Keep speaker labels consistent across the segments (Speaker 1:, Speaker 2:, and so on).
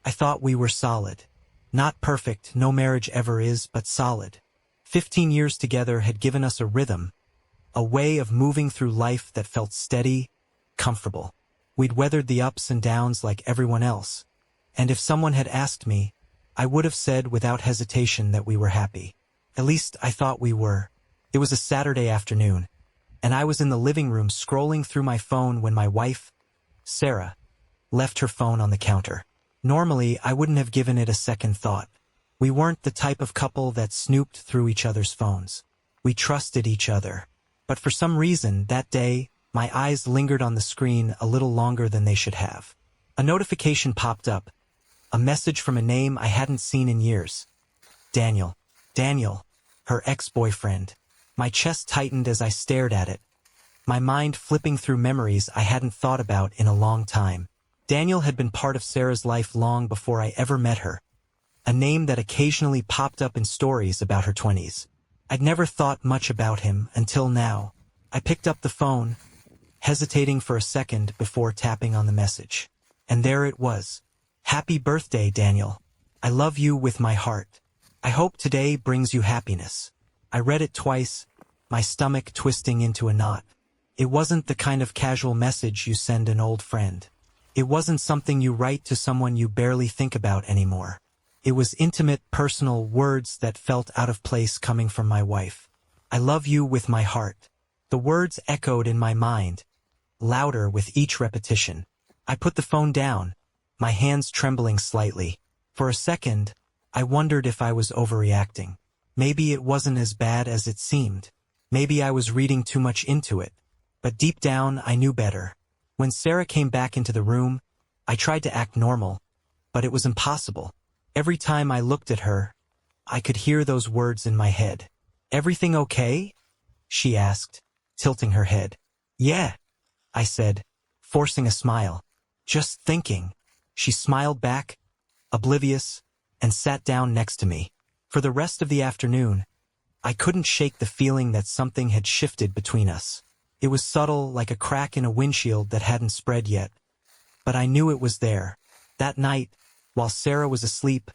Speaker 1: I thought we were solid. Not perfect, no marriage ever is, but solid. 15 years together had given us a rhythm, a way of moving through life that felt steady, comfortable. We'd weathered the ups and downs like everyone else. And if someone had asked me, I would have said without hesitation that we were happy. At least I thought we were. It was a Saturday afternoon, and I was in the living room scrolling through my phone when my wife, Sarah, left her phone on the counter. Normally, I wouldn't have given it a second thought. We weren't the type of couple that snooped through each other's phones. We trusted each other. But for some reason, that day, my eyes lingered on the screen a little longer than they should have. A notification popped up. A message from a name I hadn't seen in years. Daniel. Daniel, her ex-boyfriend. My chest tightened as I stared at it, my mind flipping through memories I hadn't thought about in a long time. Daniel had been part of Sarah's life long before I ever met her, a name that occasionally popped up in stories about her 20s. I'd never thought much about him until now. I picked up the phone, hesitating for a second before tapping on the message. And there it was. Happy birthday, Daniel. I love you with my heart. I hope today brings you happiness. I read it twice, my stomach twisting into a knot. It wasn't the kind of casual message you send an old friend. It wasn't something you write to someone you barely think about anymore. It was intimate, personal words that felt out of place coming from my wife. I love you with my heart. The words echoed in my mind, louder with each repetition. I put the phone down, my hands trembling slightly. For a second, I wondered if I was overreacting. Maybe it wasn't as bad as it seemed. Maybe I was reading too much into it. But deep down, I knew better. When Sarah came back into the room, I tried to act normal, but it was impossible. Every time I looked at her, I could hear those words in my head. Everything okay? She asked, tilting her head. Yeah, I said, forcing a smile. Just thinking. She smiled back, oblivious, and sat down next to me. For the rest of the afternoon, I couldn't shake the feeling that something had shifted between us. It was subtle, like a crack in a windshield that hadn't spread yet. But I knew it was there. That night, while Sarah was asleep,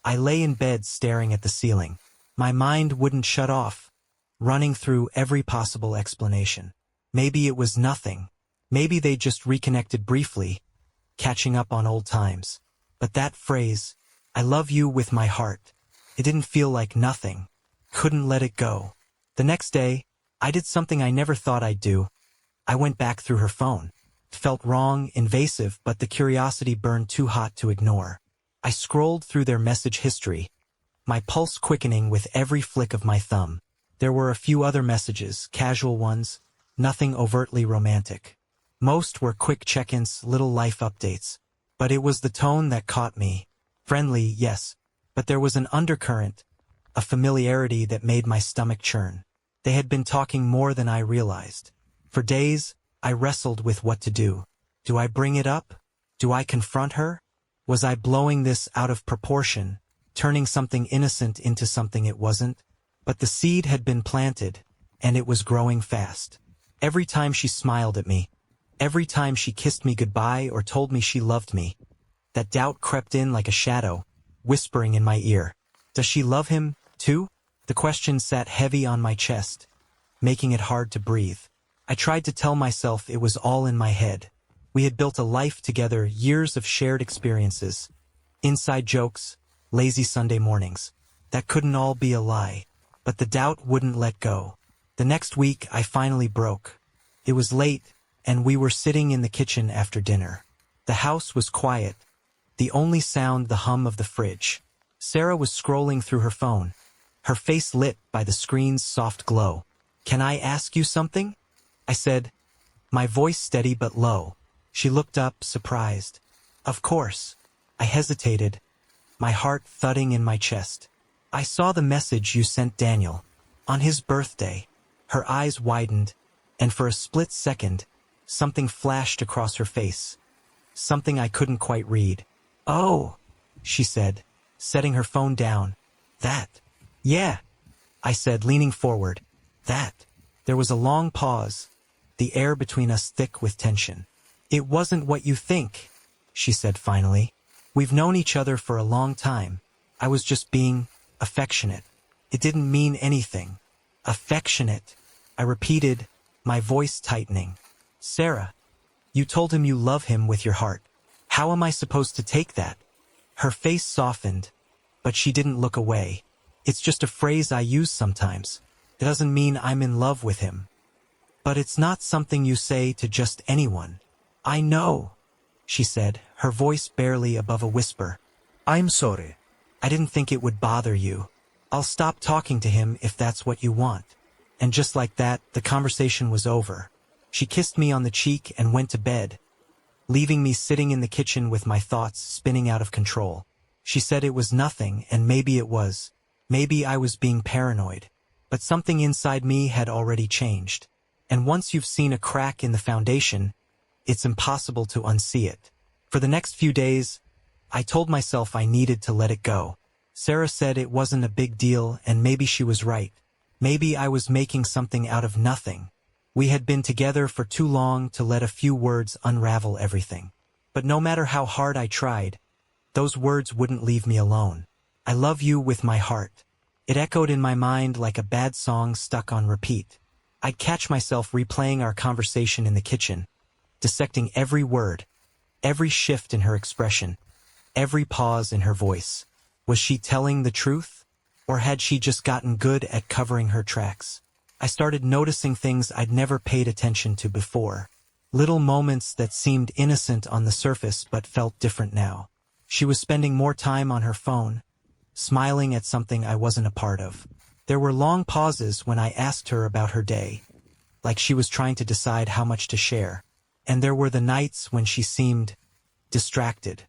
Speaker 1: I lay in bed staring at the ceiling. My mind wouldn't shut off, running through every possible explanation. Maybe it was nothing. Maybe they just reconnected briefly, catching up on old times. But that phrase, I love you with my heart, it didn't feel like nothing. Couldn't let it go. The next day, I did something I never thought I'd do. I went back through her phone. It felt wrong, invasive, but the curiosity burned too hot to ignore. I scrolled through their message history, my pulse quickening with every flick of my thumb. There were a few other messages, casual ones, nothing overtly romantic. Most were quick check-ins, little life updates. But it was the tone that caught me. Friendly, yes, but there was an undercurrent, a familiarity that made my stomach churn. They had been talking more than I realized. For days, I wrestled with what to do. Do I bring it up? Do I confront her? Was I blowing this out of proportion, turning something innocent into something it wasn't? But the seed had been planted, and it was growing fast. Every time she smiled at me, every time she kissed me goodbye or told me she loved me, that doubt crept in like a shadow, whispering in my ear. Does she love him, too? The question sat heavy on my chest, making it hard to breathe. I tried to tell myself it was all in my head. We had built a life together, years of shared experiences, inside jokes, lazy Sunday mornings. That couldn't all be a lie. But the doubt wouldn't let go. The next week, I finally broke. It was late, and we were sitting in the kitchen after dinner. The house was quiet, the only sound the hum of the fridge. Sarah was scrolling through her phone, her face lit by the screen's soft glow. Can I ask you something? I said, my voice steady but low. She looked up, surprised. Of course. I hesitated, my heart thudding in my chest. I saw the message you sent Daniel. On his birthday. Her eyes widened, and for a split second, something flashed across her face. Something I couldn't quite read. Oh, she said, setting her phone down. That. Yeah, I said, leaning forward. That. There was a long pause, the air between us thick with tension. It wasn't what you think, she said finally. We've known each other for a long time. I was just being affectionate. It didn't mean anything. Affectionate, I repeated, my voice tightening. Sarah, you told him you love him with your heart. How am I supposed to take that? Her face softened, but she didn't look away. It's just a phrase I use sometimes. It doesn't mean I'm in love with him. But it's not something you say to just anyone. I know, she said, her voice barely above a whisper.
Speaker 2: I'm sorry.
Speaker 1: I didn't think it would bother you. I'll stop talking to him if that's what you want. And just like that, the conversation was over. She kissed me on the cheek and went to bed, leaving me sitting in the kitchen with my thoughts spinning out of control. She said it was nothing, and maybe it was. Maybe I was being paranoid. But something inside me had already changed. And once you've seen a crack in the foundation, it's impossible to unsee it. For the next few days, I told myself I needed to let it go. Sarah said it wasn't a big deal, and maybe she was right. Maybe I was making something out of nothing. We had been together for too long to let a few words unravel everything. But no matter how hard I tried, those words wouldn't leave me alone. I love you with my heart. It echoed in my mind like a bad song stuck on repeat. I'd catch myself replaying our conversation in the kitchen, dissecting every word, every shift in her expression, every pause in her voice. Was she telling the truth? Or had she just gotten good at covering her tracks? I started noticing things I'd never paid attention to before. Little moments that seemed innocent on the surface but felt different now. She was spending more time on her phone, smiling at something I wasn't a part of. There were long pauses when I asked her about her day, like she was trying to decide how much to share. And there were the nights when she seemed distracted,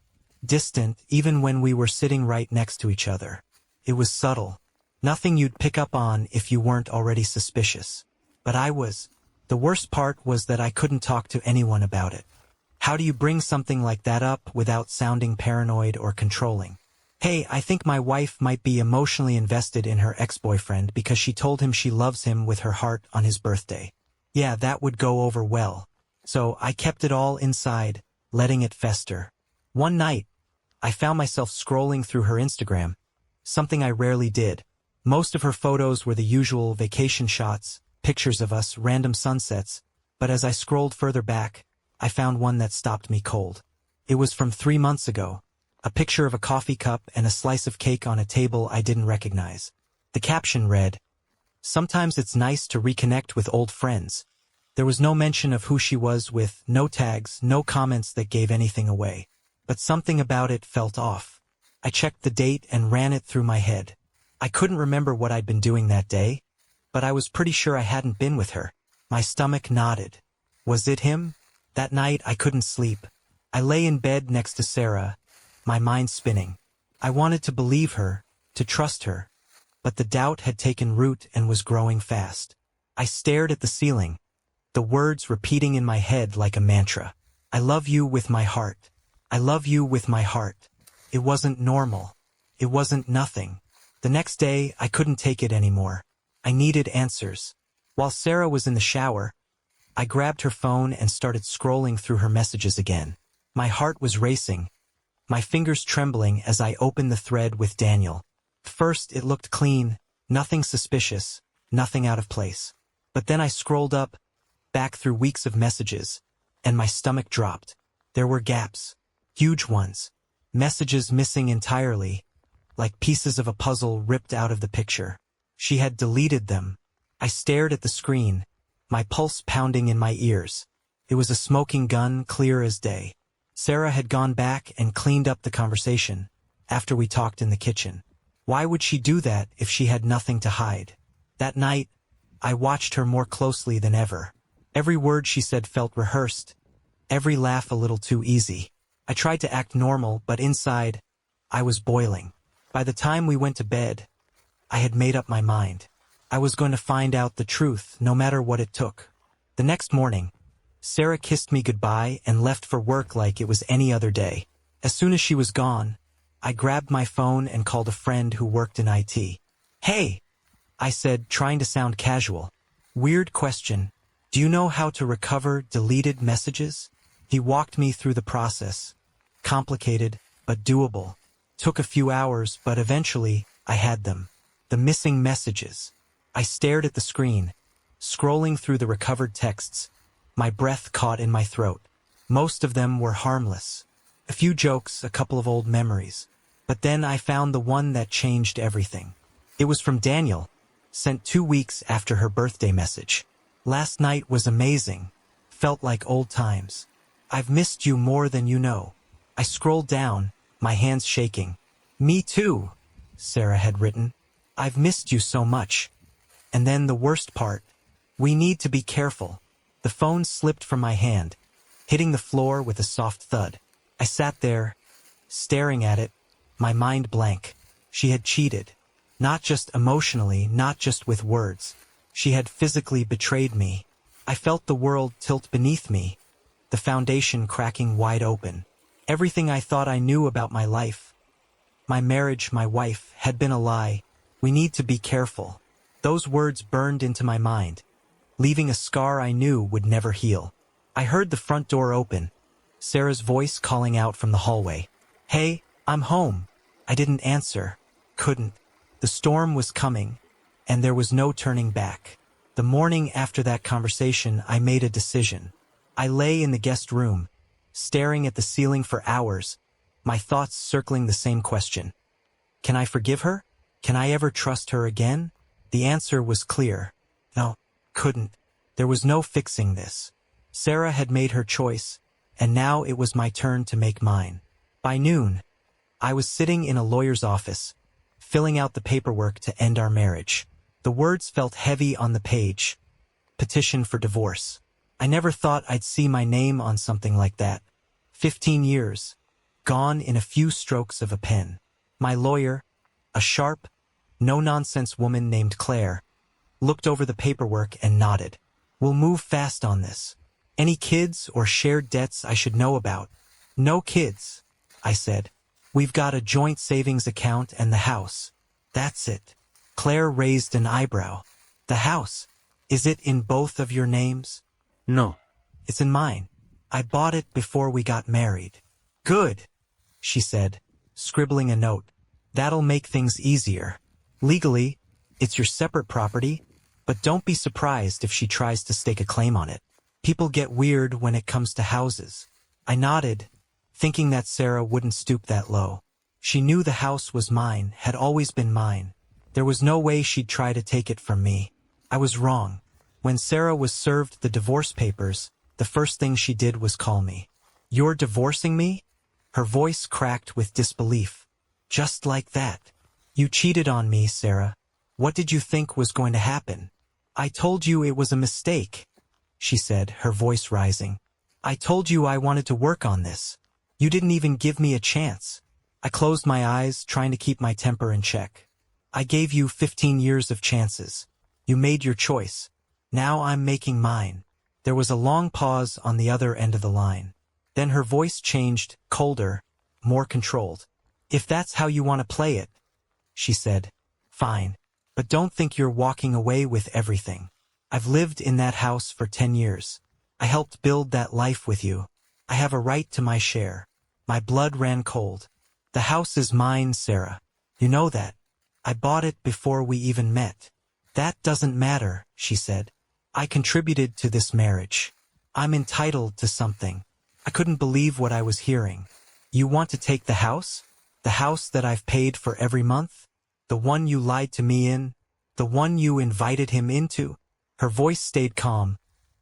Speaker 1: distant, even when we were sitting right next to each other. It was subtle, nothing you'd pick up on if you weren't already suspicious. But I was. The worst part was that I couldn't talk to anyone about it. How do you bring something like that up without sounding paranoid or controlling? Hey, I think my wife might be emotionally invested in her ex-boyfriend because she told him she loves him with her heart on his birthday. Yeah, that would go over well. So I kept it all inside, letting it fester. One night, I found myself scrolling through her Instagram, something I rarely did. Most of her photos were the usual vacation shots, pictures of us, random sunsets, but as I scrolled further back, I found one that stopped me cold. It was from 3 months ago. A picture of a coffee cup and a slice of cake on a table I didn't recognize. The caption read, "Sometimes it's nice to reconnect with old friends." There was no mention of who she was with, no tags, no comments that gave anything away. But something about it felt off. I checked the date and ran it through my head. I couldn't remember what I'd been doing that day, but I was pretty sure I hadn't been with her. My stomach nodded. Was it him? That night I couldn't sleep. I lay in bed next to Sarah, my mind spinning. I wanted to believe her, to trust her, but the doubt had taken root and was growing fast. I stared at the ceiling, the words repeating in my head like a mantra. I love you with my heart. I love you with my heart. It wasn't normal. It wasn't nothing. The next day, I couldn't take it anymore. I needed answers. While Sarah was in the shower, I grabbed her phone and started scrolling through her messages again. My heart was racing, my fingers trembling as I opened the thread with Daniel. First, it looked clean, nothing suspicious, nothing out of place. But then I scrolled up, back through weeks of messages, and my stomach dropped. There were gaps, huge ones, messages missing entirely, like pieces of a puzzle ripped out of the picture. She had deleted them. I stared at the screen, my pulse pounding in my ears. It was a smoking gun, clear as day. Sarah had gone back and cleaned up the conversation after we talked in the kitchen. Why would she do that if she had nothing to hide? That night, I watched her more closely than ever. Every word she said felt rehearsed, every laugh a little too easy. I tried to act normal, but inside, I was boiling. By the time we went to bed, I had made up my mind. I was going to find out the truth, no matter what it took. The next morning, Sarah kissed me goodbye and left for work like it was any other day. As soon as she was gone, I grabbed my phone and called a friend who worked in IT. "Hey," I said, trying to sound casual. "Weird question. Do you know how to recover deleted messages?" He walked me through the process. Complicated, but doable. Took a few hours, but eventually, I had them. The missing messages. I stared at the screen, scrolling through the recovered texts, my breath caught in my throat. Most of them were harmless. A few jokes, a couple of old memories. But then I found the one that changed everything. It was from Daniel, sent 2 weeks after her birthday message. Last night was amazing. Felt like old times. I've missed you more than you know. I scrolled down, my hands shaking. Me too, Sarah had written. I've missed you so much. And then the worst part. We need to be careful. The phone slipped from my hand, hitting the floor with a soft thud. I sat there, staring at it, my mind blank. She had cheated. Not just emotionally, not just with words. She had physically betrayed me. I felt the world tilt beneath me, the foundation cracking wide open. Everything I thought I knew about my life, my marriage, my wife, had been a lie. We need to be careful. Those words burned into my mind, leaving a scar I knew would never heal. I heard the front door open, Sarah's voice calling out from the hallway. Hey, I'm home. I didn't answer. Couldn't. The storm was coming, and there was no turning back. The morning after that conversation, I made a decision. I lay in the guest room, staring at the ceiling for hours, my thoughts circling the same question. Can I forgive her? Can I ever trust her again? The answer was clear. No, couldn't. There was no fixing this. Sarah had made her choice, and now it was my turn to make mine. By noon, I was sitting in a lawyer's office, filling out the paperwork to end our marriage. The words felt heavy on the page. Petition for divorce. I never thought I'd see my name on something like that. 15 years, gone in a few strokes of a pen. My lawyer, a sharp, no-nonsense woman named Claire, looked over the paperwork and nodded. We'll move fast on this. Any kids or shared debts I should know about? No kids, I said. We've got a joint savings account and the house. That's it. Claire raised an eyebrow. The house. Is it in both of your names?
Speaker 2: No.
Speaker 1: It's in mine. I bought it before we got married. Good, she said, scribbling a note. That'll make things easier. Legally, it's your separate property, but don't be surprised if she tries to stake a claim on it. People get weird when it comes to houses. I nodded, thinking that Sarah wouldn't stoop that low. She knew the house was mine, had always been mine. There was no way she'd try to take it from me. I was wrong. When Sarah was served the divorce papers, the first thing she did was call me. You're divorcing me? Her voice cracked with disbelief. Just like that. You cheated on me, Sarah. What did you think was going to happen? I told you it was a mistake, she said, her voice rising. I told you I wanted to work on this. You didn't even give me a chance. I closed my eyes, trying to keep my temper in check. I gave you 15 years of chances. You made your choice. Now I'm making mine. There was a long pause on the other end of the line. Then her voice changed, colder, more controlled. If that's how you want to play it, she said, fine. But don't think you're walking away with everything. I've lived in that house for 10 years. I helped build that life with you. I have a right to my share. My blood ran cold. The house is mine, Sarah. You know that. I bought it before we even met. That doesn't matter, she said. I contributed to this marriage. I'm entitled to something. I couldn't believe what I was hearing. You want to take the house? The house that I've paid for every month? The one you lied to me in? The one you invited him into? Her voice stayed calm,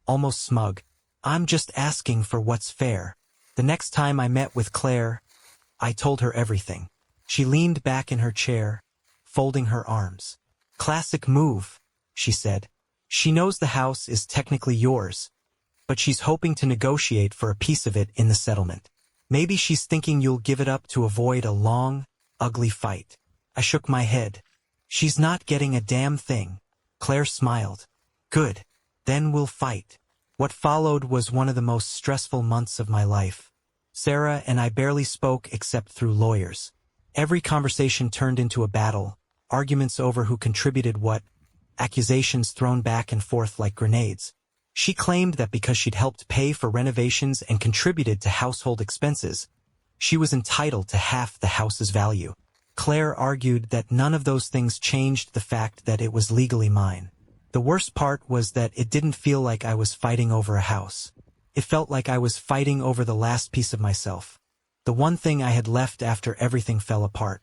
Speaker 1: almost smug. I'm just asking for what's fair. The next time I met with Claire, I told her everything. She leaned back in her chair, folding her arms. Classic move, she said. She knows the house is technically yours, but she's hoping to negotiate for a piece of it in the settlement. Maybe she's thinking you'll give it up to avoid a long, ugly fight. I shook my head. She's not getting a damn thing. Claire smiled. Good. Then we'll fight. What followed was one of the most stressful months of my life. Sarah and I barely spoke except through lawyers. Every conversation turned into a battle, arguments over who contributed what, accusations thrown back and forth like grenades. She claimed that because she'd helped pay for renovations and contributed to household expenses, She was entitled to half the house's value. Claire argued that none of those things changed the fact that it was legally mine. The worst part was that it didn't feel like I was fighting over a house. It felt like I was fighting over the last piece of myself. The one thing I had left after everything fell apart.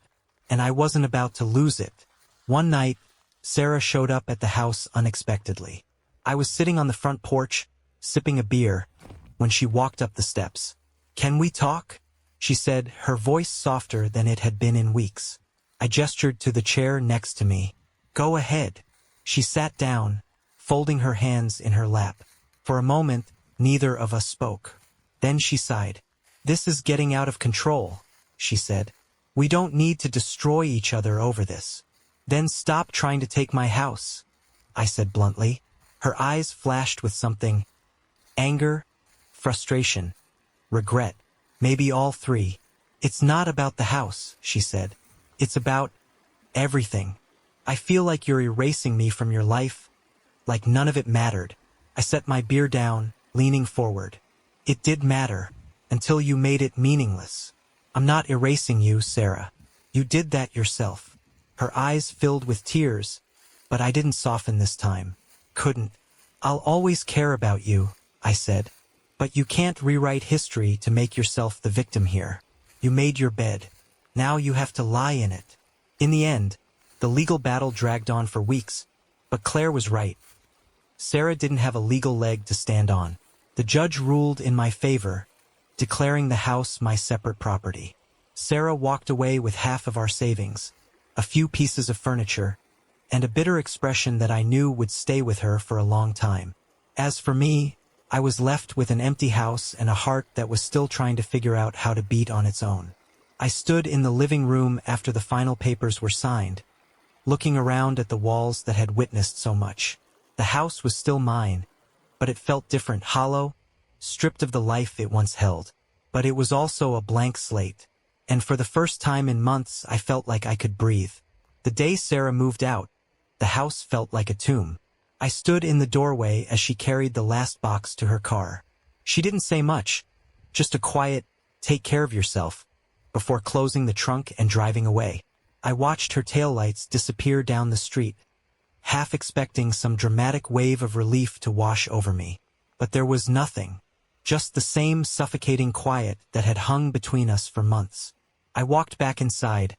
Speaker 1: And I wasn't about to lose it. One night, Sarah showed up at the house unexpectedly. I was sitting on the front porch, sipping a beer, when she walked up the steps. "Can we talk?" she said, her voice softer than it had been in weeks. I gestured to the chair next to me. "Go ahead." She sat down, folding her hands in her lap. For a moment, neither of us spoke. Then she sighed. "This is getting out of control," she said. "We don't need to destroy each other over this." "Then stop trying to take my house," I said bluntly. Her eyes flashed with something. Anger, frustration, regret, maybe all three. "It's not about the house," she said. "It's about everything. I feel like you're erasing me from your life, like none of it mattered." I set my beer down, leaning forward. "It did matter, until you made it meaningless." "I'm not erasing you, Sarah. You did that yourself." Her eyes filled with tears, but I didn't soften this time. "Couldn't. I'll always care about you," I said. "But you can't rewrite history to make yourself the victim here. You made your bed. Now you have to lie in it." In the end, the legal battle dragged on for weeks, but Claire was right. Sarah didn't have a legal leg to stand on. The judge ruled in my favor, declaring the house my separate property. Sarah walked away with half of our savings, a few pieces of furniture, and a bitter expression that I knew would stay with her for a long time. As for me, I was left with an empty house and a heart that was still trying to figure out how to beat on its own. I stood in the living room after the final papers were signed, looking around at the walls that had witnessed so much. The house was still mine, but it felt different, hollow, stripped of the life it once held. But it was also a blank slate, and for the first time in months I felt like I could breathe. The day Sarah moved out, the house felt like a tomb. I stood in the doorway as she carried the last box to her car. She didn't say much, just a quiet, "Take care of yourself," before closing the trunk and driving away. I watched her taillights disappear down the street, half expecting some dramatic wave of relief to wash over me. But there was nothing, just the same suffocating quiet that had hung between us for months. I walked back inside,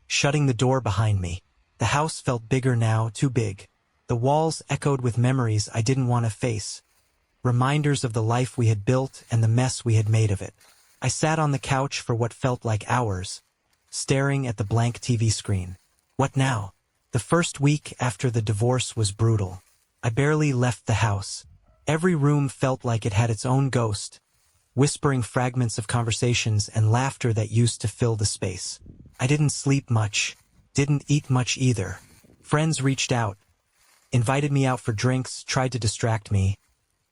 Speaker 1: shutting the door behind me. The house felt bigger now, too big. The walls echoed with memories I didn't want to face, reminders of the life we had built and the mess we had made of it. I sat on the couch for what felt like hours, staring at the blank TV screen. What now? The first week after the divorce was brutal. I barely left the house. Every room felt like it had its own ghost, whispering fragments of conversations and laughter that used to fill the space. I didn't sleep much, didn't eat much either. Friends reached out, invited me out for drinks, tried to distract me,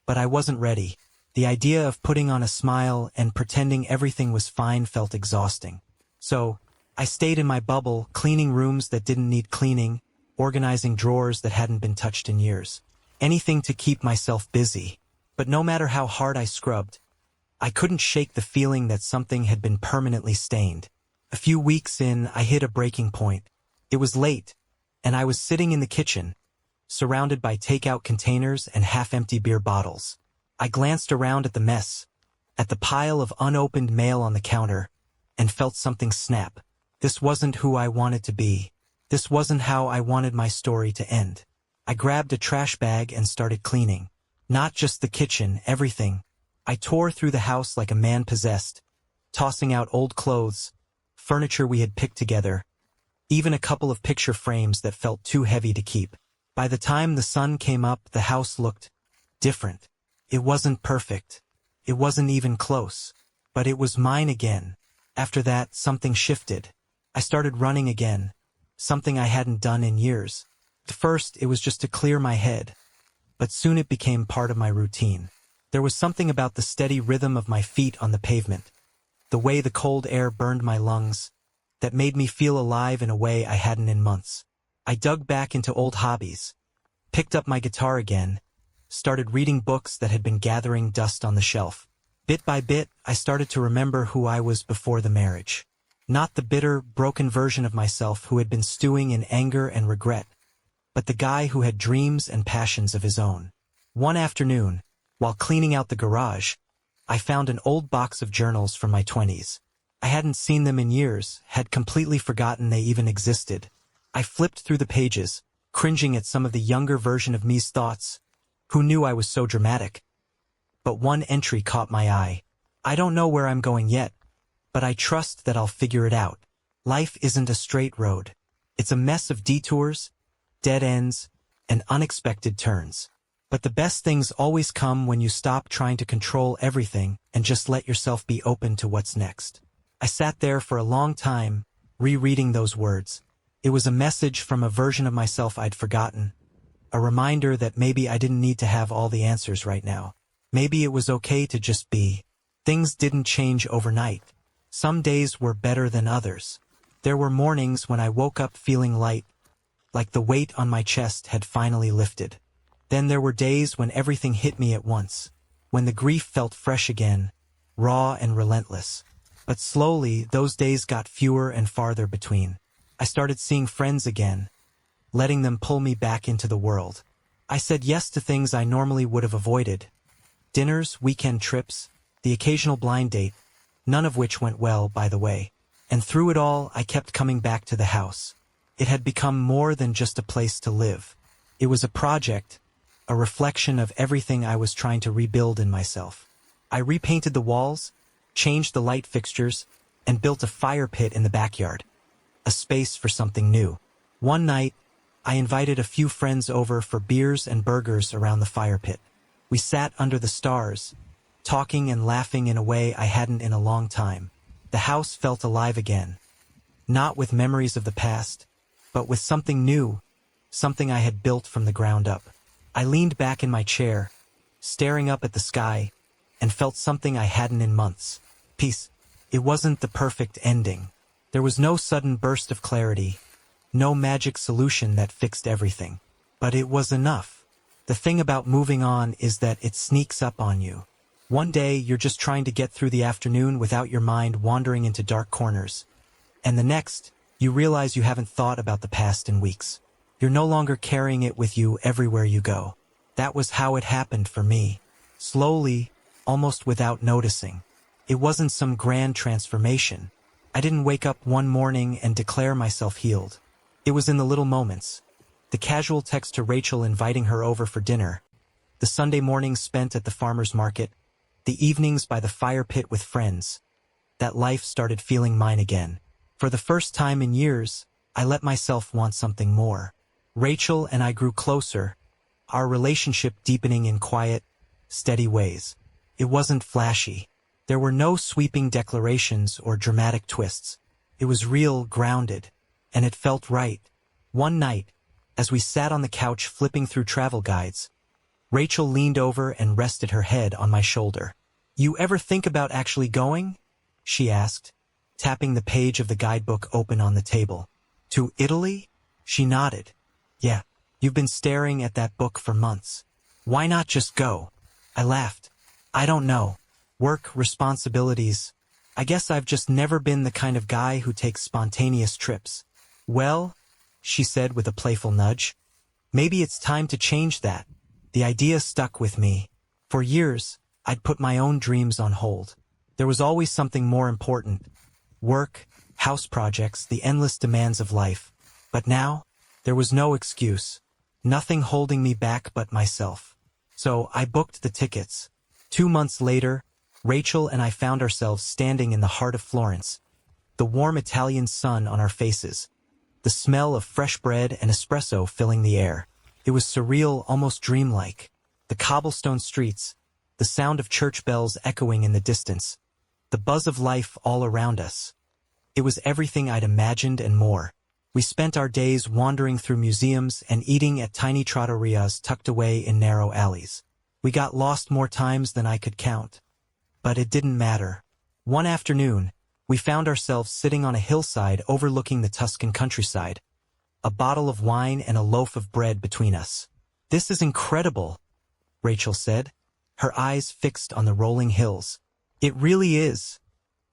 Speaker 1: but I wasn't ready. The idea of putting on a smile and pretending everything was fine felt exhausting. So, I stayed in my bubble, cleaning rooms that didn't need cleaning, organizing drawers that hadn't been touched in years. Anything to keep myself busy. But no matter how hard I scrubbed, I couldn't shake the feeling that something had been permanently stained. A few weeks in, I hit a breaking point. It was late, and I was sitting in the kitchen, surrounded by takeout containers and half-empty beer bottles. I glanced around at the mess, at the pile of unopened mail on the counter, and felt something snap. This wasn't who I wanted to be. This wasn't how I wanted my story to end. I grabbed a trash bag and started cleaning. Not just the kitchen, everything. I tore through the house like a man possessed, tossing out old clothes, furniture we had picked together, even a couple of picture frames that felt too heavy to keep. By the time the sun came up, the house looked different. It wasn't perfect. It wasn't even close. But it was mine again. After that, something shifted. I started running again, something I hadn't done in years. At first, it was just to clear my head, but soon it became part of my routine. There was something about the steady rhythm of my feet on the pavement, the way the cold air burned my lungs, that made me feel alive in a way I hadn't in months. I dug back into old hobbies, picked up my guitar again, started reading books that had been gathering dust on the shelf. Bit by bit, I started to remember who I was before the marriage. Not the bitter, broken version of myself who had been stewing in anger and regret, but the guy who had dreams and passions of his own. One afternoon, while cleaning out the garage, I found an old box of journals from my 20s. I hadn't seen them in years, had completely forgotten they even existed. I flipped through the pages, cringing at some of the younger version of me's thoughts. Who knew I was so dramatic? But one entry caught my eye. I don't know where I'm going yet, but I trust that I'll figure it out. Life isn't a straight road. It's a mess of detours, dead ends, and unexpected turns. But the best things always come when you stop trying to control everything and just let yourself be open to what's next. I sat there for a long time, rereading those words. It was a message from a version of myself I'd forgotten. A reminder that maybe I didn't need to have all the answers right now. Maybe it was okay to just be. Things didn't change overnight. Some days were better than others. There were mornings when I woke up feeling light, like the weight on my chest had finally lifted. Then there were days when everything hit me at once, when the grief felt fresh again, raw and relentless. But slowly, those days got fewer and farther between. I started seeing friends again, letting them pull me back into the world. I said yes to things I normally would have avoided. Dinners, weekend trips, the occasional blind date, none of which went well, by the way. And through it all, I kept coming back to the house. It had become more than just a place to live. It was a project, a reflection of everything I was trying to rebuild in myself. I repainted the walls, changed the light fixtures, and built a fire pit in the backyard. A space for something new. One night, I invited a few friends over for beers and burgers around the fire pit. We sat under the stars, talking and laughing in a way I hadn't in a long time. The house felt alive again. Not with memories of the past, but with something new, something I had built from the ground up. I leaned back in my chair, staring up at the sky, and felt something I hadn't in months. Peace. It wasn't the perfect ending. There was no sudden burst of clarity, no magic solution that fixed everything. But it was enough. The thing about moving on is that it sneaks up on you. One day, you're just trying to get through the afternoon without your mind wandering into dark corners. And the next, you realize you haven't thought about the past in weeks. You're no longer carrying it with you everywhere you go. That was how it happened for me. Slowly, almost without noticing. It wasn't some grand transformation. I didn't wake up one morning and declare myself healed. It was in the little moments. The casual text to Rachel inviting her over for dinner. The Sunday mornings spent at the farmer's market. The evenings by the fire pit with friends. That life started feeling mine again. For the first time in years, I let myself want something more. Rachel and I grew closer, our relationship deepening in quiet, steady ways. It wasn't flashy. There were no sweeping declarations or dramatic twists. It was real, grounded, and it felt right. One night, as we sat on the couch flipping through travel guides, Rachel leaned over and rested her head on my shoulder. "You ever think about actually going?" she asked, tapping the page of the guidebook open on the table. "To Italy?" She nodded. "Yeah, you've been staring at that book for months. Why not just go?" I laughed. "I don't know. Work, responsibilities. I guess I've just never been the kind of guy who takes spontaneous trips." "Well," she said with a playful nudge, "maybe it's time to change that." The idea stuck with me. For years, I'd put my own dreams on hold. There was always something more important. Work, house projects, the endless demands of life. But now, there was no excuse. Nothing holding me back but myself. So I booked the tickets. 2 months later, Rachel and I found ourselves standing in the heart of Florence. The warm Italian sun on our faces. The smell of fresh bread and espresso filling the air. It was surreal, almost dreamlike. The cobblestone streets, the sound of church bells echoing in the distance, the buzz of life all around us. It was everything I'd imagined and more. We spent our days wandering through museums and eating at tiny trattorias tucked away in narrow alleys. We got lost more times than I could count. But it didn't matter. One afternoon, we found ourselves sitting on a hillside overlooking the Tuscan countryside. A bottle of wine and a loaf of bread between us. "This is incredible," Rachel said, her eyes fixed on the rolling hills. It really is,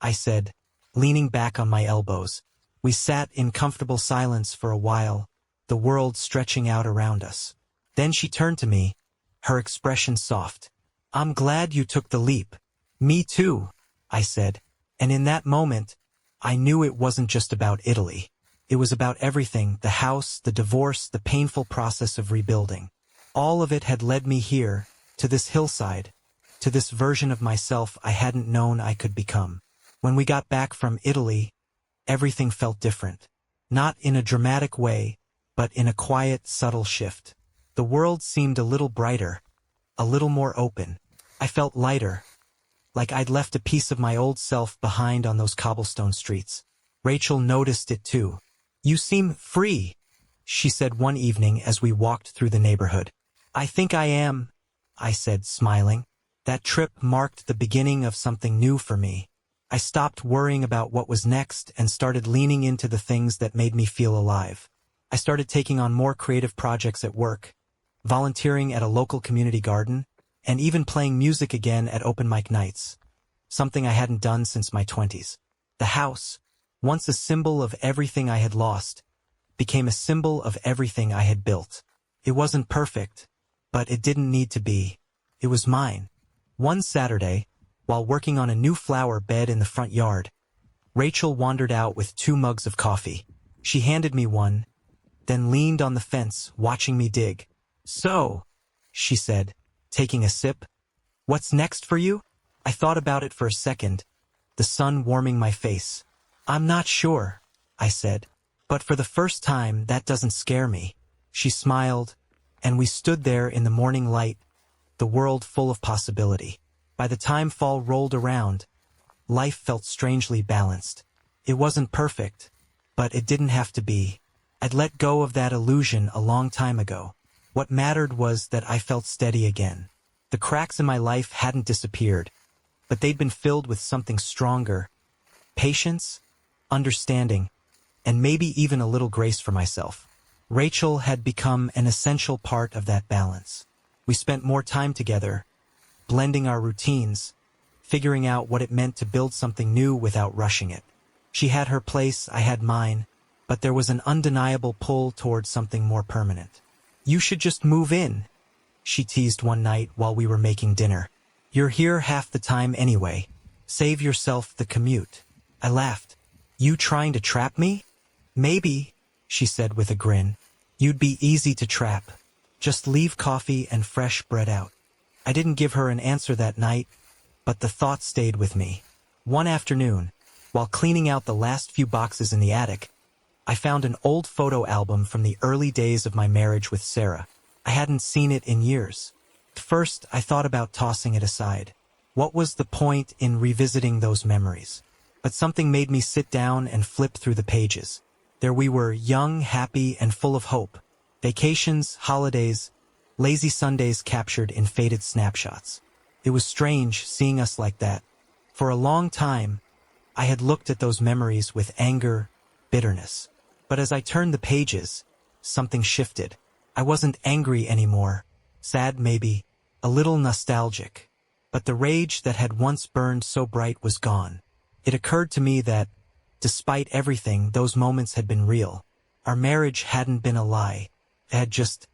Speaker 1: I said, leaning back on my elbows. We sat in comfortable silence for a while, the world stretching out around us. Then she turned to me, her expression soft. I'm glad you took the leap. Me too, I said, and in that moment, I knew it wasn't just about Italy. It was about everything, the house, the divorce, the painful process of rebuilding. All of it had led me here, to this hillside, to this version of myself I hadn't known I could become. When we got back from Italy, everything felt different. Not in a dramatic way, but in a quiet, subtle shift. The world seemed a little brighter, a little more open. I felt lighter, like I'd left a piece of my old self behind on those cobblestone streets. Rachel noticed it too. You seem free, she said one evening as we walked through the neighborhood. I think I am, I said, smiling. That trip marked the beginning of something new for me. I stopped worrying about what was next and started leaning into the things that made me feel alive. I started taking on more creative projects at work, volunteering at a local community garden, and even playing music again at open mic nights, something I hadn't done since my 20s. The house, once a symbol of everything I had lost, became a symbol of everything I had built. It wasn't perfect, but it didn't need to be. It was mine. One Saturday, while working on a new flower bed in the front yard, Rachel wandered out with 2 mugs of coffee. She handed me one, then leaned on the fence, watching me dig. So, she said, taking a sip, what's next for you? I thought about it for a second, the sun warming my face. I'm not sure, I said, but for the first time that doesn't scare me. She smiled, and we stood there in the morning light, the world full of possibility. By the time fall rolled around, life felt strangely balanced. It wasn't perfect, but it didn't have to be. I'd let go of that illusion a long time ago. What mattered was that I felt steady again. The cracks in my life hadn't disappeared, but they'd been filled with something stronger. Patience, understanding, and maybe even a little grace for myself. Rachel had become an essential part of that balance. We spent more time together, blending our routines, figuring out what it meant to build something new without rushing it. She had her place, I had mine, but there was an undeniable pull towards something more permanent. You should just move in, she teased one night while we were making dinner. You're here half the time anyway. Save yourself the commute. I laughed. You trying to trap me? Maybe, she said with a grin. You'd be easy to trap. Just leave coffee and fresh bread out. I didn't give her an answer that night, but the thought stayed with me. One afternoon, while cleaning out the last few boxes in the attic, I found an old photo album from the early days of my marriage with Sarah. I hadn't seen it in years. At first, I thought about tossing it aside. What was the point in revisiting those memories? But something made me sit down and flip through the pages. There we were, young, happy, and full of hope. Vacations, holidays, lazy Sundays captured in faded snapshots. It was strange seeing us like that. For a long time, I had looked at those memories with anger, bitterness. But as I turned the pages, something shifted. I wasn't angry anymore, sad maybe, a little nostalgic. But the rage that had once burned so bright was gone. It occurred to me that, despite everything, those moments had been real. Our marriage hadn't been a lie. It had just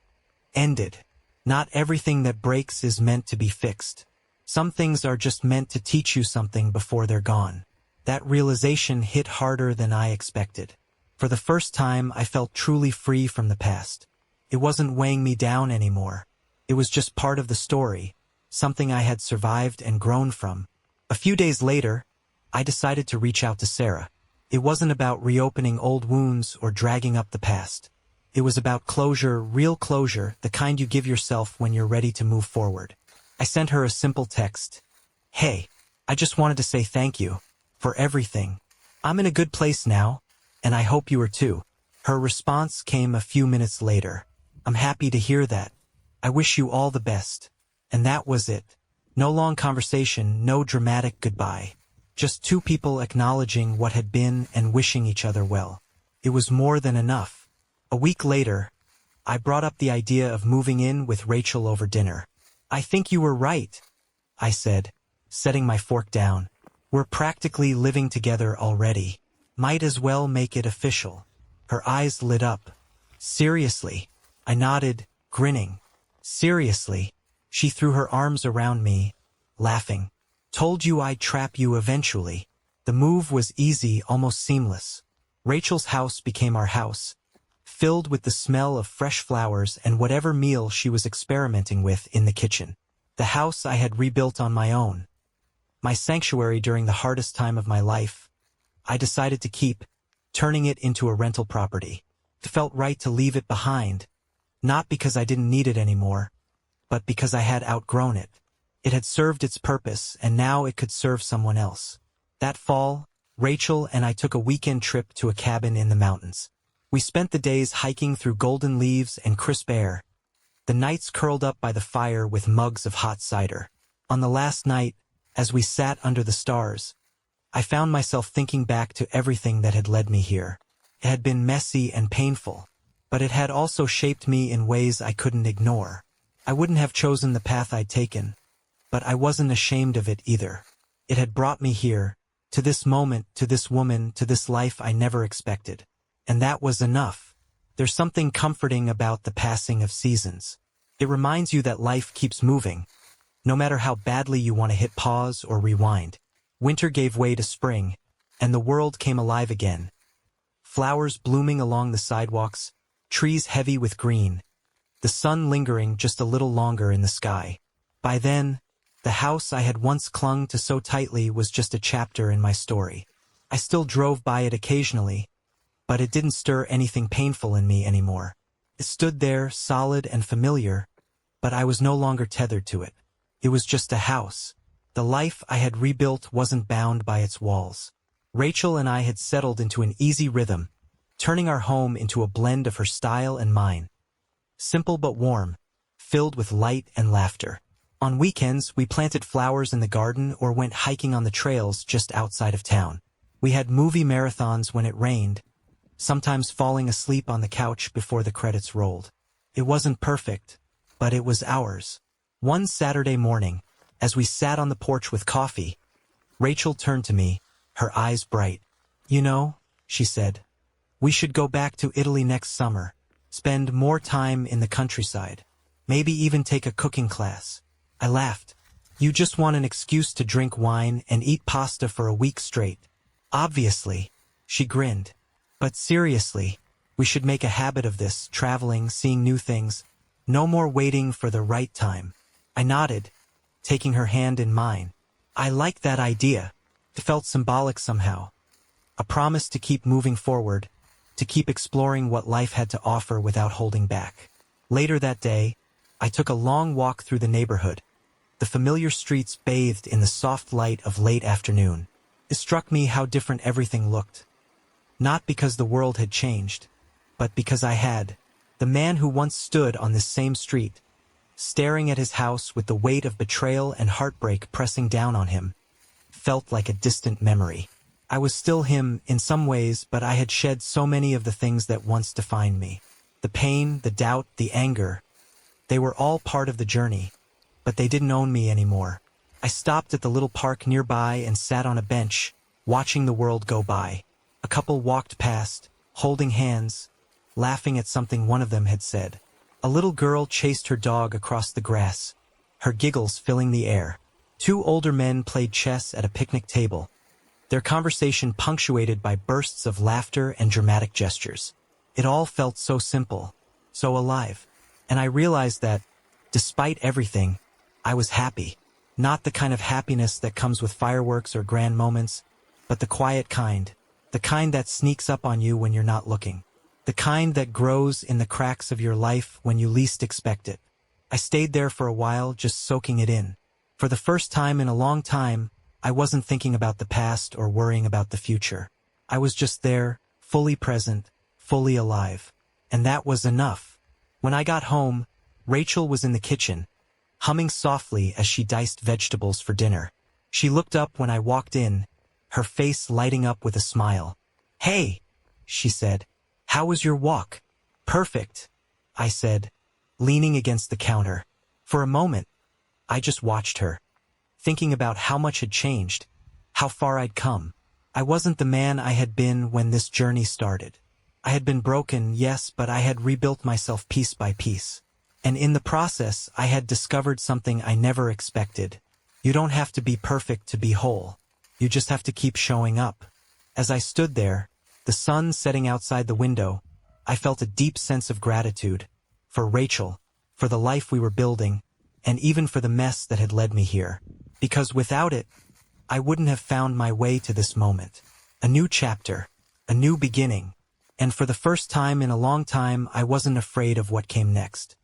Speaker 1: ended. Not everything that breaks is meant to be fixed. Some things are just meant to teach you something before they're gone. That realization hit harder than I expected. For the first time, I felt truly free from the past. It wasn't weighing me down anymore. It was just part of the story, something I had survived and grown from. A few days later, I decided to reach out to Sarah. It wasn't about reopening old wounds or dragging up the past. It was about closure, real closure, the kind you give yourself when you're ready to move forward. I sent her a simple text. Hey, I just wanted to say thank you for everything. I'm in a good place now, and I hope you are too. Her response came a few minutes later. I'm happy to hear that. I wish you all the best. And that was it. No long conversation, no dramatic goodbye. Just 2 people acknowledging what had been and wishing each other well. It was more than enough. A week later, I brought up the idea of moving in with Rachel over dinner. I think you were right, I said, setting my fork down. We're practically living together already. Might as well make it official. Her eyes lit up. Seriously? I nodded, grinning. Seriously? She threw her arms around me, laughing. Told you I'd trap you eventually. The move was easy, almost seamless. Rachel's house became our house, filled with the smell of fresh flowers and whatever meal she was experimenting with in the kitchen. The house I had rebuilt on my own. My sanctuary during the hardest time of my life. I decided to keep, turning it into a rental property. It felt right to leave it behind, not because I didn't need it anymore, but because I had outgrown it. It had served its purpose, and now it could serve someone else. That fall, Rachel and I took a weekend trip to a cabin in the mountains. We spent the days hiking through golden leaves and crisp air, the nights curled up by the fire with mugs of hot cider. On the last night, as we sat under the stars, I found myself thinking back to everything that had led me here. It had been messy and painful, but it had also shaped me in ways I couldn't ignore. I wouldn't have chosen the path I'd taken, but I wasn't ashamed of it either. It had brought me here, to this moment, to this woman, to this life I never expected. And that was enough. There's something comforting about the passing of seasons. It reminds you that life keeps moving, no matter how badly you want to hit pause or rewind. Winter gave way to spring, and the world came alive again. Flowers blooming along the sidewalks, trees heavy with green, the sun lingering just a little longer in the sky. By then, the house I had once clung to so tightly was just a chapter in my story. I still drove by it occasionally, but it didn't stir anything painful in me anymore. It stood there, solid and familiar, but I was no longer tethered to it. It was just a house. The life I had rebuilt wasn't bound by its walls. Rachel and I had settled into an easy rhythm, turning our home into a blend of her style and mine. Simple but warm, filled with light and laughter. On weekends, we planted flowers in the garden or went hiking on the trails just outside of town. We had movie marathons when it rained, sometimes falling asleep on the couch before the credits rolled. It wasn't perfect, but it was ours. One Saturday morning, as we sat on the porch with coffee, Rachel turned to me, her eyes bright. "You know," she said, "we should go back to Italy next summer, spend more time in the countryside, maybe even take a cooking class." I laughed. "You just want an excuse to drink wine and eat pasta for a week straight." "Obviously," she grinned. "But seriously, we should make a habit of this, traveling, seeing new things. No more waiting for the right time." I nodded, taking her hand in mine. I liked that idea. It felt symbolic somehow. A promise to keep moving forward, to keep exploring what life had to offer without holding back. Later that day, I took a long walk through the neighborhood, the familiar streets bathed in the soft light of late afternoon. It struck me how different everything looked. Not because the world had changed, but because I had. The man who once stood on this same street, staring at his house with the weight of betrayal and heartbreak pressing down on him, felt like a distant memory. I was still him in some ways, but I had shed so many of the things that once defined me. The pain, the doubt, the anger. They were all part of the journey, but they didn't own me anymore. I stopped at the little park nearby and sat on a bench, watching the world go by. A couple walked past, holding hands, laughing at something one of them had said. A little girl chased her dog across the grass, her giggles filling the air. Two older men played chess at a picnic table, their conversation punctuated by bursts of laughter and dramatic gestures. It all felt so simple, so alive. And I realized that, despite everything, I was happy. Not the kind of happiness that comes with fireworks or grand moments, but the quiet kind. The kind that sneaks up on you when you're not looking. The kind that grows in the cracks of your life when you least expect it. I stayed there for a while, just soaking it in. For the first time in a long time, I wasn't thinking about the past or worrying about the future. I was just there, fully present, fully alive. And that was enough. When I got home, Rachel was in the kitchen, humming softly as she diced vegetables for dinner. She looked up when I walked in, her face lighting up with a smile. "Hey," she said. "How was your walk?" "Perfect," I said, leaning against the counter. For a moment, I just watched her, thinking about how much had changed, how far I'd come. I wasn't the man I had been when this journey started. I had been broken, yes, but I had rebuilt myself piece by piece. And in the process, I had discovered something I never expected. You don't have to be perfect to be whole. You just have to keep showing up. As I stood there, the sun setting outside the window, I felt a deep sense of gratitude for Rachel, for the life we were building, and even for the mess that had led me here. Because without it, I wouldn't have found my way to this moment. A new chapter, a new beginning, and for the first time in a long time, I wasn't afraid of what came next.